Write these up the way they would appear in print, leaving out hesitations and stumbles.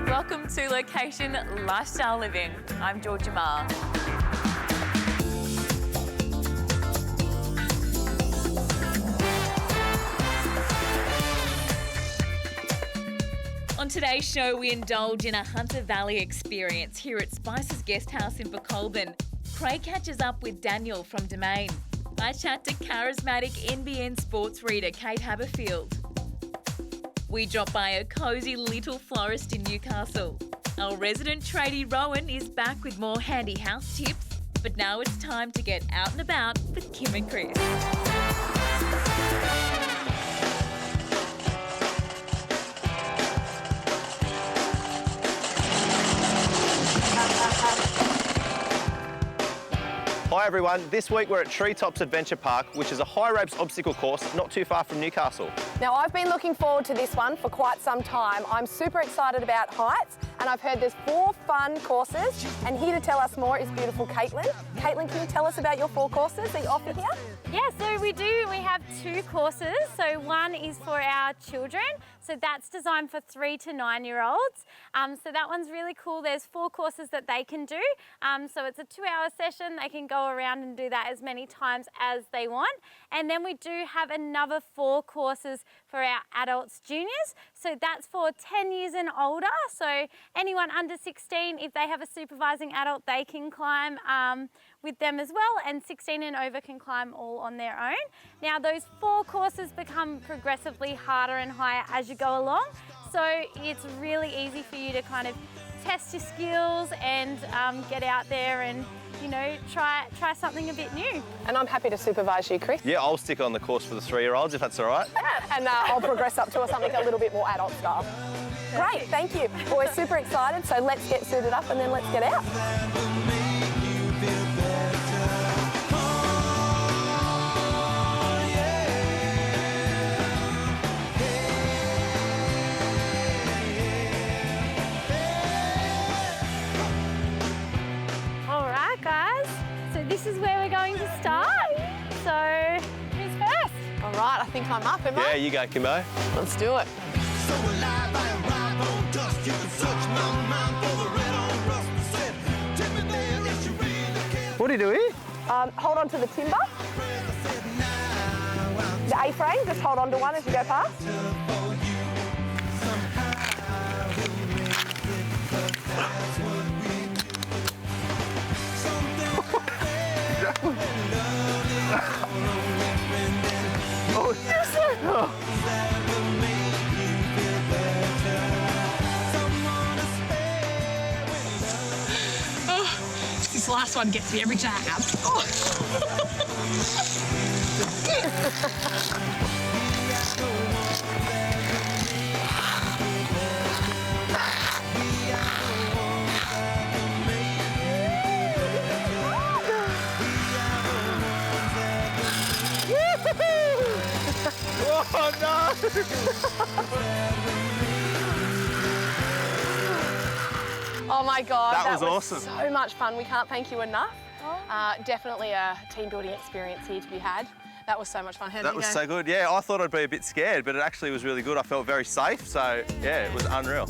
Welcome to Location Lifestyle Living. I'm Georgia Ma. On today's show, we indulge in a Hunter Valley experience here at Spice's Guesthouse in Colburn. Craig catches up with Daniel from Domain. I chat to charismatic NBN sports reader Kate Hammerfield. We drop by a cosy little florist in Newcastle. Our resident tradie Rowan is back with more handy house tips, but now it's time to get out and about with Kim and Chris. Hi everyone, this week we're at Treetops Adventure Park, which is a high ropes obstacle course not too far from Newcastle. Now I've been looking forward to this one for quite some time. I'm super excited about heights and I've heard there's 4 fun courses, and here to tell us more is beautiful Caitlin. Caitlin, can you tell us about your 4 courses that you offer here? Yeah, so we have 2 courses. So one is for our children. So that's designed for 3 to 9-year-olds. So that one's really cool. There's 4 courses that they can do. So it's a 2-hour session. They can go around and do that as many times as they want. And then we do have another 4 courses for our adults juniors. So that's for 10 years and older. So anyone under 16, if they have a supervising adult, they can climb with them as well, and 16 and over can climb all on their own. Now those 4 courses become progressively harder and higher as you go along, so it's really easy for you to kind of test your skills and get out there and, you know, try something a bit new. And I'm happy to supervise you, Chris. Yeah, I'll stick on the course for the 3-year-olds if that's all right. And I'll progress up to something a little bit more adult style. Great, thank you. Well, we're super excited, so let's get suited up and then let's get out. This is where we're going to start. So, who's first? All right, I think I'm up, am I? Yeah, you go, Kimbo. Let's do it. What do you do here? Hold on to the timber. The A-frame, just hold on to one as you go past. Oh, yes, oh. This last one gets me every time. Oh. Oh no! Oh my God, that was awesome. So much fun. We can't thank you enough. Definitely a team building experience here to be had. That was so much fun. That was so good. Yeah, I thought I'd be a bit scared, but it actually was really good. I felt very safe, so yeah, it was unreal.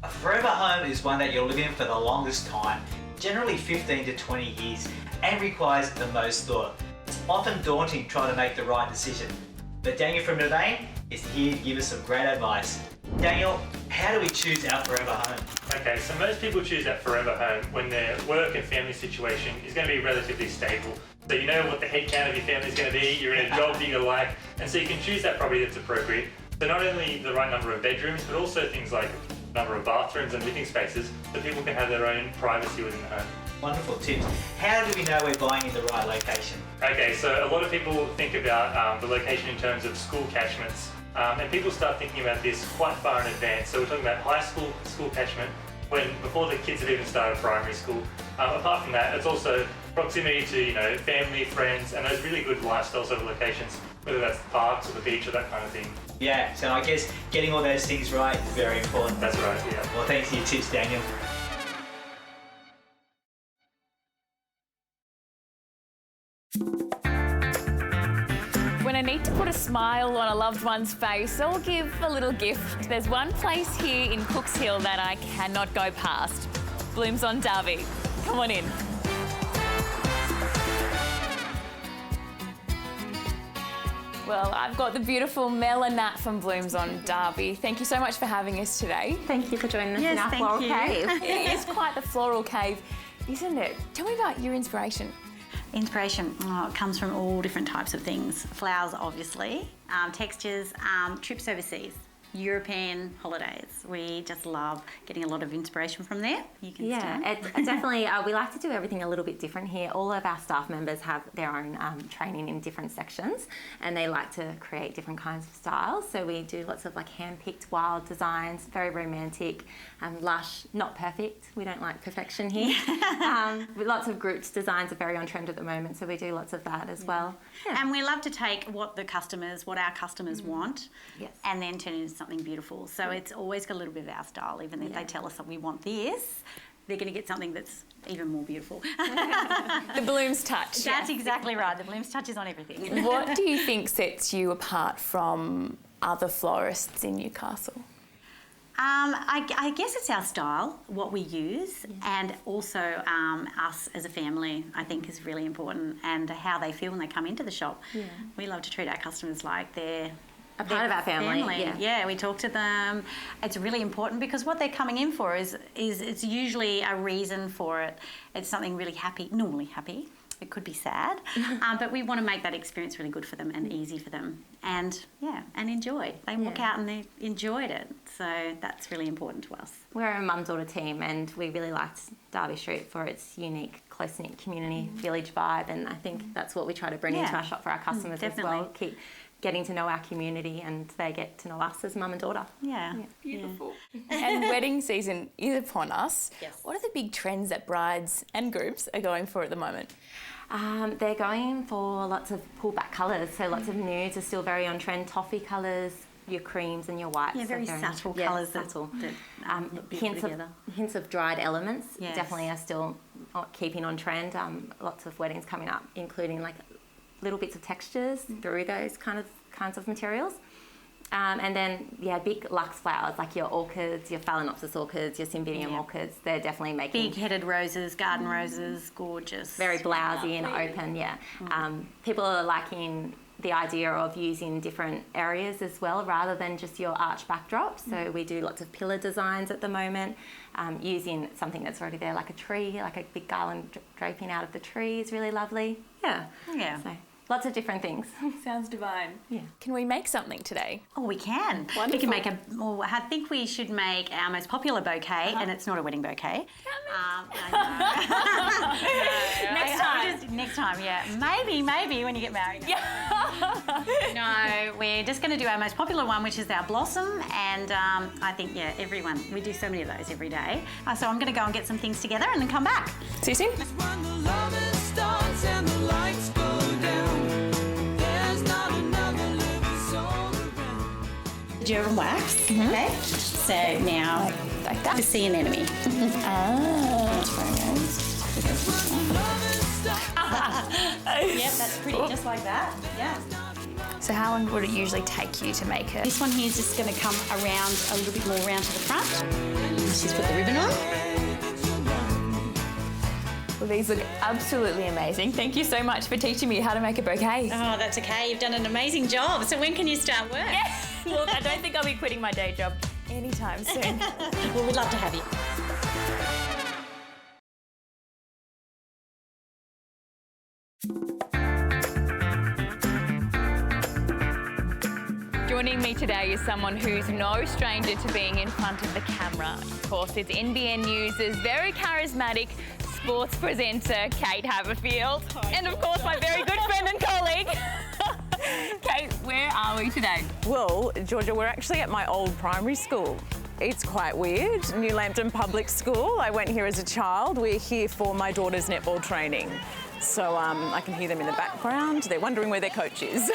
A forever home is one that you'll live in for the longest time, generally 15 to 20 years, and requires the most thought. It's often daunting trying to make the right decision, but Daniel from Domain is here to give us some great advice. Daniel, how do we choose our forever home? Okay, so most people choose that forever home when their work and family situation is going to be relatively stable. So you know what the head count of your family is going to be, you're in a job that you like, and so you can choose that property that's appropriate. So not only the right number of bedrooms, but also things like number of bathrooms and living spaces, so people can have their own privacy within the home. Wonderful tips. How do we know we're buying in the right location? Okay, so a lot of people think about the location in terms of school catchments, and people start thinking about this quite far in advance. So we're talking about high school catchment, before the kids have even started primary school. Apart from that, it's also proximity to family, friends, and those really good lifestyle sort of locations, whether that's the parks or the beach or that kind of thing. Yeah, so I guess getting all those things right is very important. That's right, yeah. Well, thanks for your tips, Daniel. When I need to put a smile on a loved one's face or give a little gift, there's one place here in Cooks Hill that I cannot go past. Blooms on Derby. Come on in. Well, I've got the beautiful Mel and Nat from Blooms on Derby. Thank you so much for having us today. Thank you for joining us in our floral cave. It is quite the floral cave, isn't it? Tell me about your inspiration. Inspiration comes from all different types of things. Flowers, obviously, textures, trips overseas, European holidays. We just love getting a lot of inspiration from there. You can Definitely. We like to do everything a little bit different here. All of our staff members have their own training in different sections, and they like to create different kinds of styles. So we do lots of like hand-picked wild designs, very romantic, lush, not perfect. We don't like perfection here. With lots of groups designs are very on trend at the moment, so we do lots of that as well. Yeah. And we love to take what our customers want, and then turn it into something beautiful. So it's always got a little bit of our style. Even if they tell us that we want this, they're going to get something that's even more beautiful. The Blooms touch. That's exactly right. The Blooms touch is on everything. What do you think sets you apart from other florists in Newcastle? I guess it's our style, what we use, and also us as a family, I think, is really important, and how they feel when they come into the shop. Yeah. We love to treat our customers like they're a part of our family. Yeah, we talk to them. It's really important because what they're coming in for is it's usually a reason for it. It's something really happy, normally happy. It could be sad, but we want to make that experience really good for them and easy for them, and enjoy. They walk out and they enjoyed it, so that's really important to us. We're a mum-daughter team, and we really liked Derby Street for its unique, close-knit community village vibe, and I think that's what we try to bring into our shop for our customers as well. Keep getting to know our community, and they get to know us as mum and daughter. Yeah. Beautiful. And wedding season is upon us. Yes. What are the big trends that brides and grooms are going for at the moment? They're going for lots of pullback colours, so lots of nudes are still very on trend. Toffee colours, your creams and your whites. Yeah, very subtle colours. Subtle. Hints of dried elements definitely are still keeping on trend. Lots of weddings coming up, including like little bits of textures through those kinds of materials. And then, big luxe flowers like your orchids, your Phalaenopsis orchids, your Cymbidium orchids. They're definitely making... Big-headed roses, garden roses, gorgeous. Very blousy and open, people are liking the idea of using different areas as well rather than just your arch backdrop. So we do lots of pillar designs at the moment, using something that's already there, like a tree, like a big garland draping out of the tree is really lovely. Yeah. So lots of different things. Sounds divine. Yeah. Can we make something today? Oh, we can. Wonderful. We can make I think we should make our most popular bouquet, and it's not a wedding bouquet. Next time, yeah. Maybe when you get married. No, we're just going to do our most popular one, which is our blossom, and I think, everyone, we do so many of those every day. So I'm going to go and get some things together and then come back. See you soon. German wax, okay? So now, like that. The sea anemone. Yep, that's pretty, just like that, yeah. So how long would it usually take you to make it? This one here is just going to come around a little bit more around to the front. Let's just put the ribbon on. Well, these look absolutely amazing. Thank you so much for teaching me how to make a bouquet. Oh, that's okay. You've done an amazing job. So when can you start work? Yeah. Look, I don't think I'll be quitting my day job anytime soon. Well, we'd love to have you. Joining me today is someone who's no stranger to being in front of the camera. Of course, it's NBN News' very charismatic sports presenter, Kate Hammerfield. And of course, my very good friend and colleague. Kate, where are we today? Well, Georgia, we're actually at my old primary school. It's quite weird. New Lambton Public School. I went here as a child. We're here for my daughter's netball training. So I can hear them in the background. They're wondering where their coach is.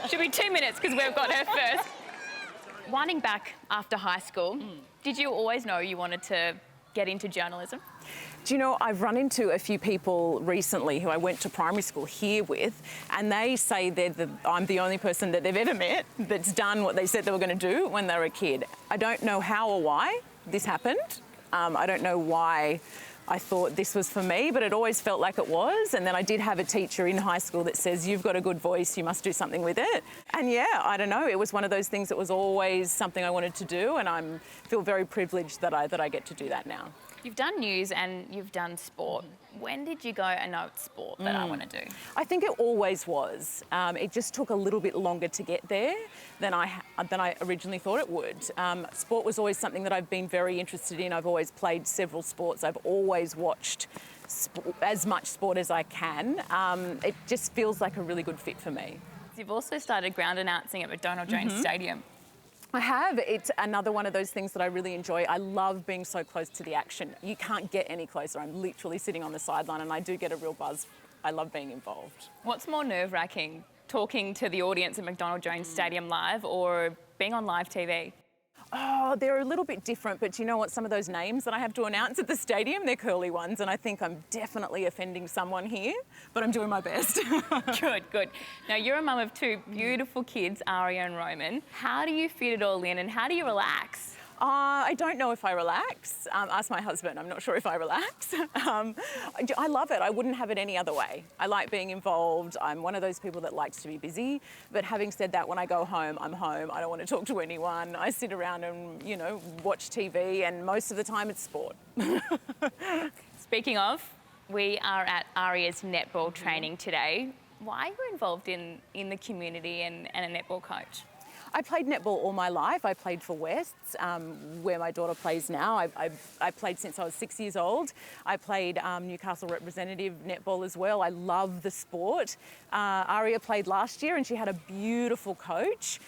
Should be 2 minutes because we've got her first. Winding back after high school, did you always know you wanted to get into journalism? Do you know, I've run into a few people recently who I went to primary school here with, and they say I'm the only person that they've ever met that's done what they said they were going to do when they were a kid. I don't know how or why this happened. I don't know why I thought this was for me, but it always felt like it was. And then I did have a teacher in high school that says, you've got a good voice, you must do something with it. And yeah, I don't know, it was one of those things that was always something I wanted to do, and I feel very privileged that I get to do that now. You've done news and you've done sport. When did you go, I know it's sport that I want to do? I think it always was. It just took a little bit longer to get there than I originally thought it would. Sport was always something that I've been very interested in. I've always played several sports. I've always watched as much sport as I can. It just feels like a really good fit for me. You've also started ground announcing at McDonald Jones Stadium. I have. It's another one of those things that I really enjoy. I love being so close to the action. You can't get any closer. I'm literally sitting on the sideline and I do get a real buzz. I love being involved. What's more nerve-wracking, talking to the audience at McDonald Jones Stadium live or being on live TV? Oh, they're a little bit different, but do you know what? Some of those names that I have to announce at the stadium, they're curly ones, and I think I'm definitely offending someone here, but I'm doing my best. Good, good. Now, you're a mum of two beautiful kids, Aria and Rowan. How do you fit it all in and how do you relax? I don't know if I relax. Ask my husband. I'm not sure if I relax. I love it. I wouldn't have it any other way. I like being involved. I'm one of those people that likes to be busy. But having said that, when I go home, I'm home. I don't want to talk to anyone. I sit around and, you know, watch TV, and most of the time it's sport. Speaking of, we are at Aria's netball training today. Why are you involved in the community and a netball coach? I played netball all my life. I played for Wests, where my daughter plays now. I played since I was 6 years old. I played Newcastle representative netball as well. I love the sport. Aria played last year and she had a beautiful coach,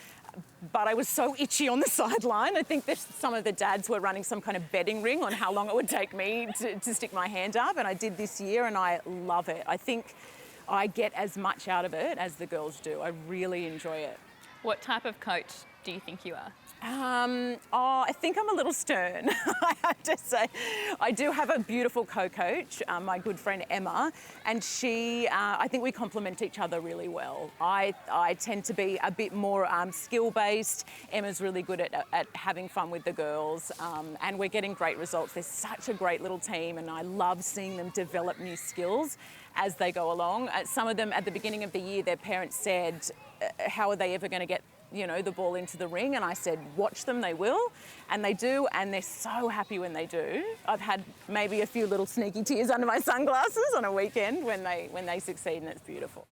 but I was so itchy on the sideline. I think that some of the dads were running some kind of betting ring on how long it would take me to stick my hand up, and I did this year and I love it. I think I get as much out of it as the girls do. I really enjoy it. What type of coach do you think you are? I think I'm a little stern, I have to say. I do have a beautiful co-coach, my good friend Emma, and I think we complement each other really well. I tend to be a bit more skill-based. Emma's really good at having fun with the girls, and we're getting great results. They're such a great little team, and I love seeing them develop new skills as they go along. Some of them, at the beginning of the year, their parents said, how are they ever going to get, you know, the ball into the ring? And I said, watch them, they will. And they do, and they're so happy when they do. I've had maybe a few little sneaky tears under my sunglasses on a weekend when they succeed, and it's beautiful.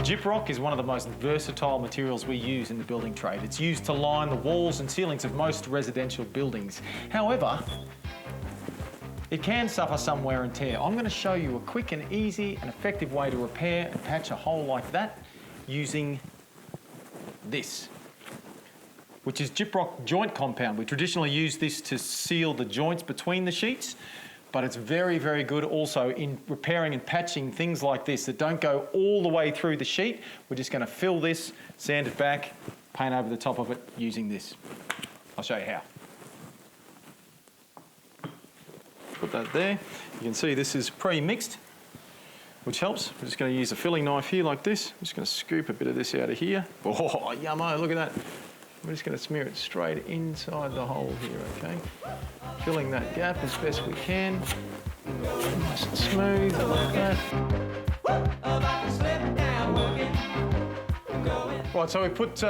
Gyproc is one of the most versatile materials we use in the building trade. It's used to line the walls and ceilings of most residential buildings. However, it can suffer some wear and tear. I'm going to show you a quick and easy and effective way to repair and patch a hole like that using this, which is Gyproc joint compound. We traditionally use this to seal the joints between the sheets, but it's very, very good also in repairing and patching things like this that don't go all the way through the sheet. We're just going to fill this, sand it back, paint over the top of it using this. I'll show you how. Put that there. You can see this is pre-mixed, which helps. We're just going to use a filling knife here like this. I'm just going to scoop a bit of this out of here. Oh, yummo, look at that. We're just going to smear it straight inside the hole here, okay? Filling that gap as best we can. Nice and smooth, like that. Right, so we put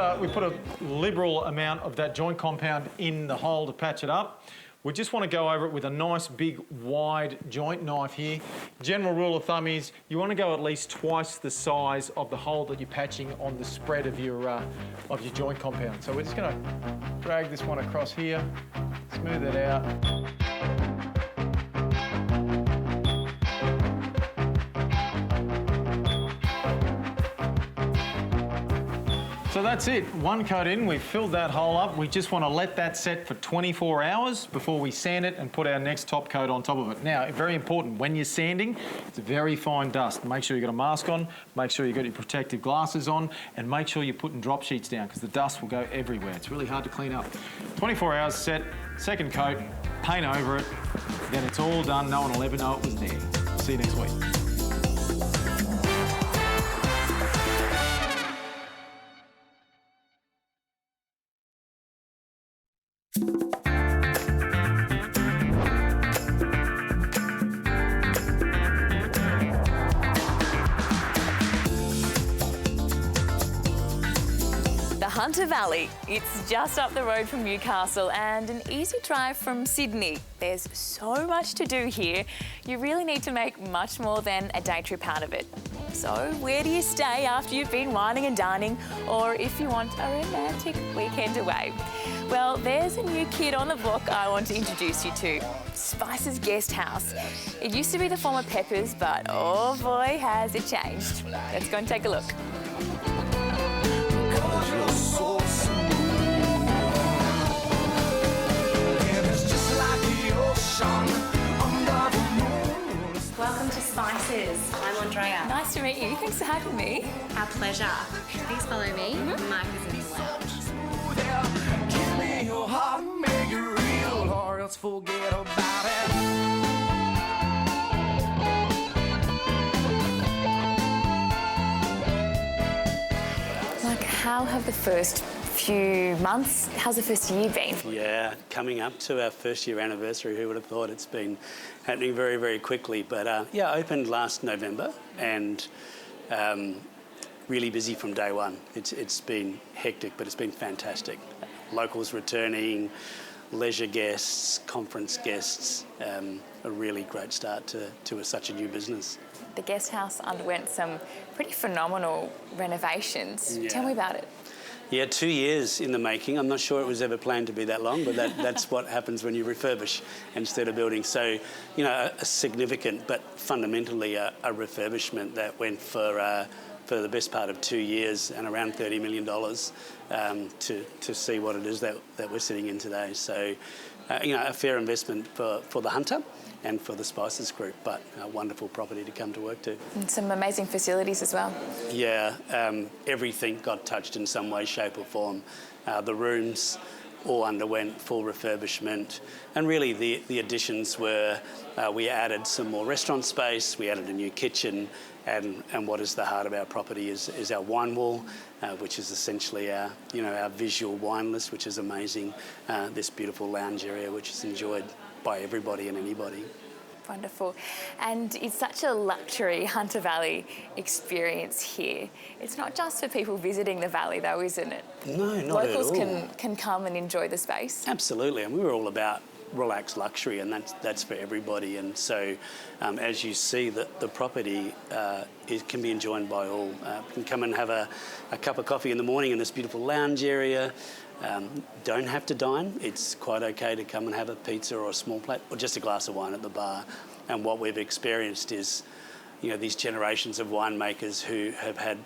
a liberal amount of that joint compound in the hole to patch it up. We just want to go over it with a nice big wide joint knife here. General rule of thumb is you want to go at least twice the size of the hole that you're patching on the spread of your joint compound. So we're just going to drag this one across here, smooth it out. So that's it, one coat in, we've filled that hole up. We just want to let that set for 24 hours before we sand it and put our next top coat on top of it. Now, very important, when you're sanding, it's very fine dust. Make sure you've got a mask on, make sure you've got your protective glasses on, and make sure you're putting drop sheets down because the dust will go everywhere. It's really hard to clean up. 24 hours set, second coat, paint over it, then it's all done, no one will ever know it was there. See you next week. Hunter Valley. It's just up the road from Newcastle and an easy drive from Sydney. There's so much to do here. You really need to make much more than a day trip out of it. So where do you stay after you've been whining and dining, or if you want a romantic weekend away? Well, there's a new kid on the block I want to introduce you to. Spice's Guest House. It used to be the former Peppers, but oh boy, has it changed. Let's go and take a look. Welcome to Spice's. I'm Andrea. Nice to meet you. Thanks for having me. Our pleasure. Please follow me. Mike is in the lounge. Give me your heart, make it real, or else forget about it. Like, how have the first few months, how's the first year been? Yeah, coming up to our first year anniversary, who would have thought? It's been happening very, very quickly. But yeah, opened last November and really busy from day one. It's been hectic, but it's been fantastic. Locals returning, leisure guests, conference guests, a really great start to such a new business. The guest house underwent some pretty phenomenal renovations. Yeah. Tell me about it. Yeah, 2 years in the making. I'm not sure it was ever planned to be that long, but that's what happens when you refurbish instead of building. So, you know, a significant but fundamentally a refurbishment that went for the best part of 2 years and around $30 million to see what it is that we're sitting in today. So, you know, a fair investment for the Hunter and for the Spices Group, but a wonderful property to come to work to. And some amazing facilities as well. Yeah, everything got touched in some way, shape or form. The rooms all underwent full refurbishment, and really the additions were we added some more restaurant space, we added a new kitchen, and what is the heart of our property is our wine wall, which is essentially our visual wine list, which is amazing. This beautiful lounge area, which is enjoyed by everybody and anybody. Wonderful. And it's such a luxury Hunter Valley experience here. It's not just for people visiting the valley though, isn't it? No, not at all. Locals can come and enjoy the space. Absolutely, and we were all about relaxed luxury, and that's for everybody. And so as you see, the property it can be enjoyed by all. You can come and have a cup of coffee in the morning in this beautiful lounge area. Don't have to dine. It's quite okay to come and have a pizza or a small plate or just a glass of wine at the bar. And what we've experienced is, you know, these generations of winemakers who have had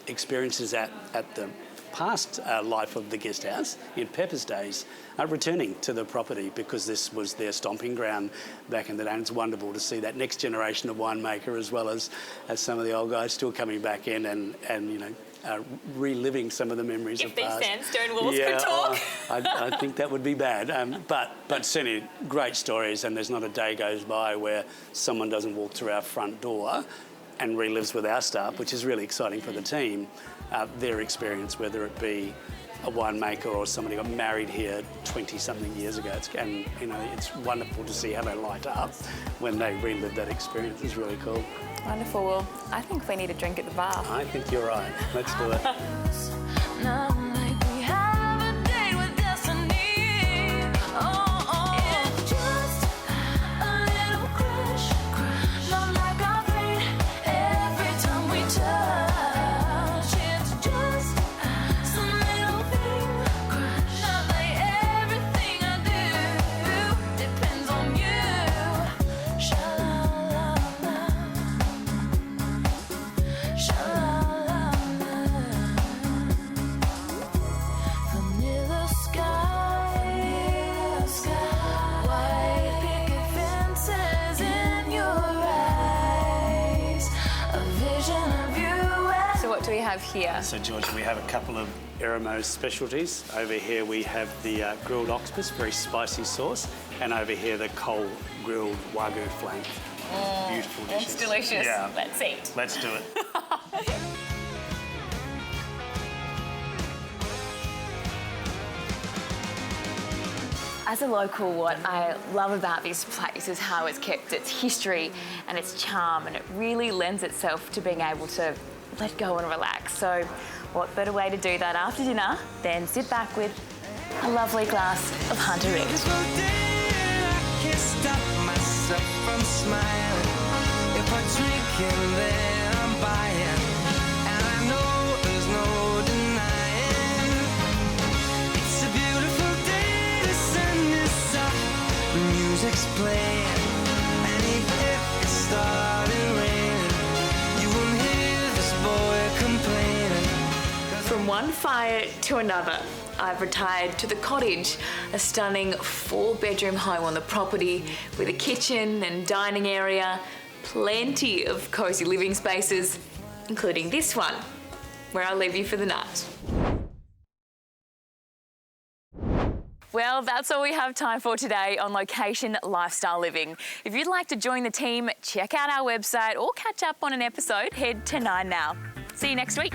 experiences at the past life of the guest house in Pepper's days are returning to the property because this was their stomping ground back in the day. And it's wonderful to see that next generation of winemaker as well as some of the old guys still coming back in and you know, reliving some of the memories of past. If these sandstone walls could talk. I think that would be bad. But certainly great stories, and there's not a day goes by where someone doesn't walk through our front door and relives with our staff, which is really exciting for the team, their experience, whether it be a winemaker or somebody got married here 20-something years ago. And it's wonderful to see how they light up when they relive that experience. It's really cool. Wonderful. Well, I think we need a drink at the bar. I think you're right. Let's do it. Here. So, Georgia, we have a couple of Eremos specialties. Over here we have the grilled octopus, very spicy sauce, and over here the coal grilled Wagyu flank. Beautiful dishes. It's delicious. Yeah. Let's eat. Let's do it. As a local, what I love about this place is how it's kept its history and its charm, and it really lends itself to being able to let go and relax. So what better way to do that after dinner than sit back with a lovely glass of Hunter Red. Music's playing, and even if it started raining, you won't hear this boy complaining. From one fire to another, I've retired to the cottage, a stunning 4-bedroom home on the property with a kitchen and dining area, plenty of cosy living spaces, including this one, where I'll leave you for the night. Well, that's all we have time for today on Location Lifestyle Living. If you'd like to join the team, check out our website or catch up on an episode, head to 9 Now. See you next week.